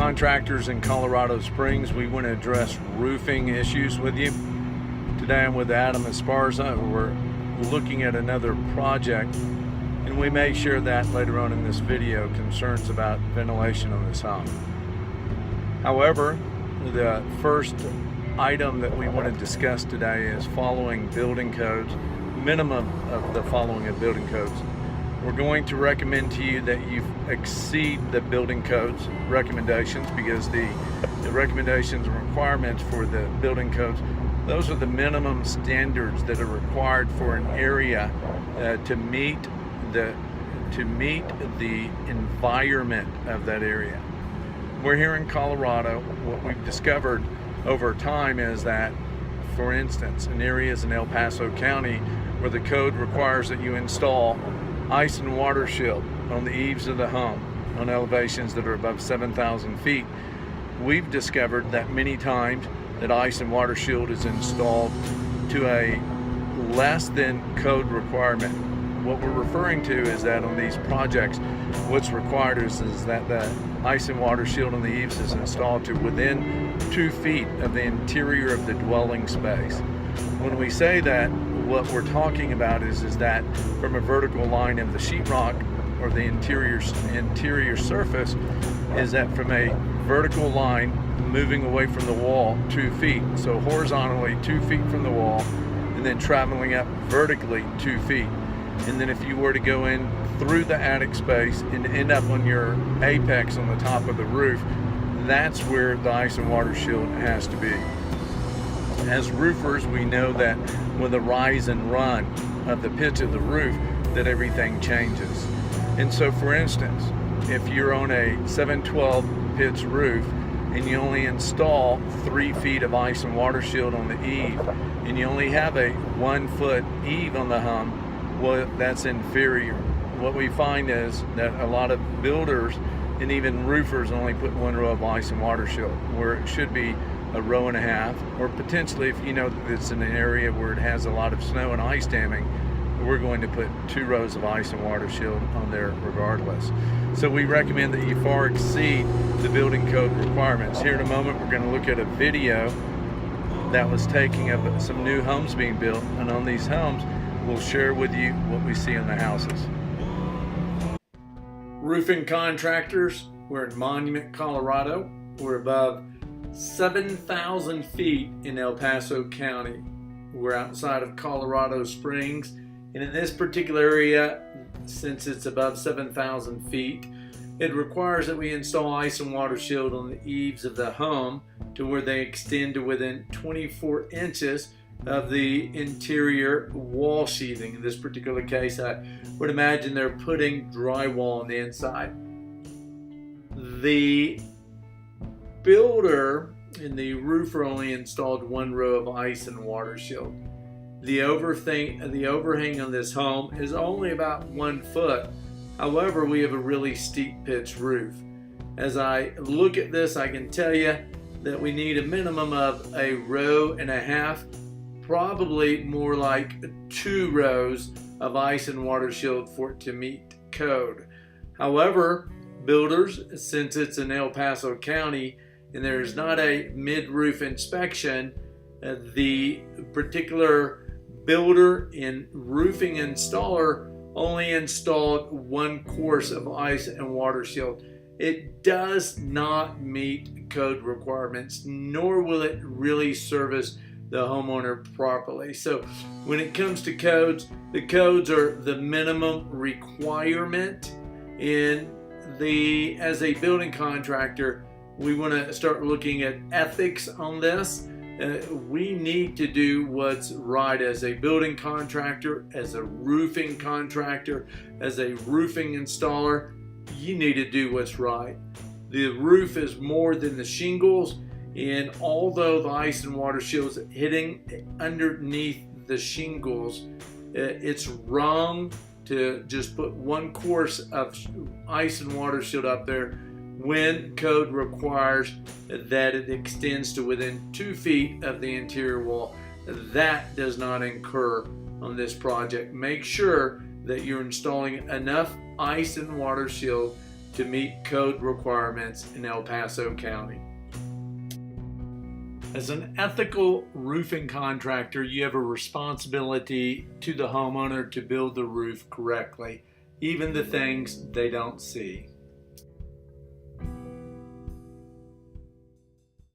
Contractors in Colorado Springs. We want to address roofing issues with you. Today I'm with Adam Esparza. We're looking at another project, and we may share that later on in this video, concerns about ventilation on this home. However, the first item that we want to discuss today is following building codes, minimum of the following of building codes. We're going to recommend to you that you exceed the building codes recommendations, because the recommendations and requirements for the building codes, those are the minimum standards that are required for an area to meet the environment of that area. We're here in Colorado. What we've discovered over time is that, for instance, in areas in El Paso County where the code requires that you install ice and water shield on the eaves of the home on elevations that are above 7,000 feet, we've discovered that many times that ice and water shield is installed to a less than code requirement. What we're referring to is that on these projects, what's required is that the ice and water shield on the eaves is installed to within 2 feet of the interior of the dwelling space. When we say that, what we're talking about is that from a vertical line of the sheetrock or the interior surface, is that from a vertical line moving away from the wall 2 feet, so horizontally 2 feet from the wall, and then traveling up vertically 2 feet. And then if you were to go in through the attic space and end up on your apex on the top of the roof, that's where the ice and water shield has to be. As roofers, we know that with the rise and run of the pitch of the roof, that everything changes. And so, for instance, if you're on a 712 pitch roof and you only install 3 feet of ice and water shield on the eave, and you only have a 1 foot eave on the home, well, that's inferior. What we find is that a lot of builders and even roofers only put 1 row of ice and water shield where it should be a row and a half, or potentially, if you know that it's in an area where it has a lot of snow and ice damming, we're going to put 2 rows of ice and water shield on there regardless. So we recommend that you far exceed the building code requirements. Here in a moment, we're going to look at a video that was taken of some new homes being built, and on these homes, we'll share with you what we see in the houses. Roofing Contractors, we're in Monument, Colorado. We're above 7,000 feet in El Paso County. We're outside of Colorado Springs, and in this particular area, since it's above 7,000 feet, it requires that we install ice and water shield on the eaves of the home to where they extend to within 24 inches of the interior wall sheathing. In this particular case, I would imagine they're putting drywall on the inside. The builder and the roofer only installed 1 row of ice and water shield. The overhang on this home is only about 1 foot. However, we have a really steep pitch roof. As I look at this, I can tell you that we need a minimum of a row and a half, probably more like 2 rows of ice and water shield for it to meet code. However, builders, since it's in El Paso County and there's not a mid-roof inspection, the particular builder and roofing installer only installed 1 course of ice and water shield. It does not meet code requirements, nor will it really service the homeowner properly. So when it comes to codes, the codes are the minimum requirement. As a building contractor, we want to start looking at ethics on this. We need to do what's right as a building contractor, as a roofing contractor, as a roofing installer. You need to do what's right. The roof is more than the shingles, and although the ice and water shield is hitting underneath the shingles, it's wrong to just put 1 course of ice and water shield up there when code requires that it extends to within 2 feet of the interior wall. That does not incur on this project. Make sure that you're installing enough ice and water shield to meet code requirements in El Paso County. As an ethical roofing contractor, you have a responsibility to the homeowner to build the roof correctly, even the things they don't see.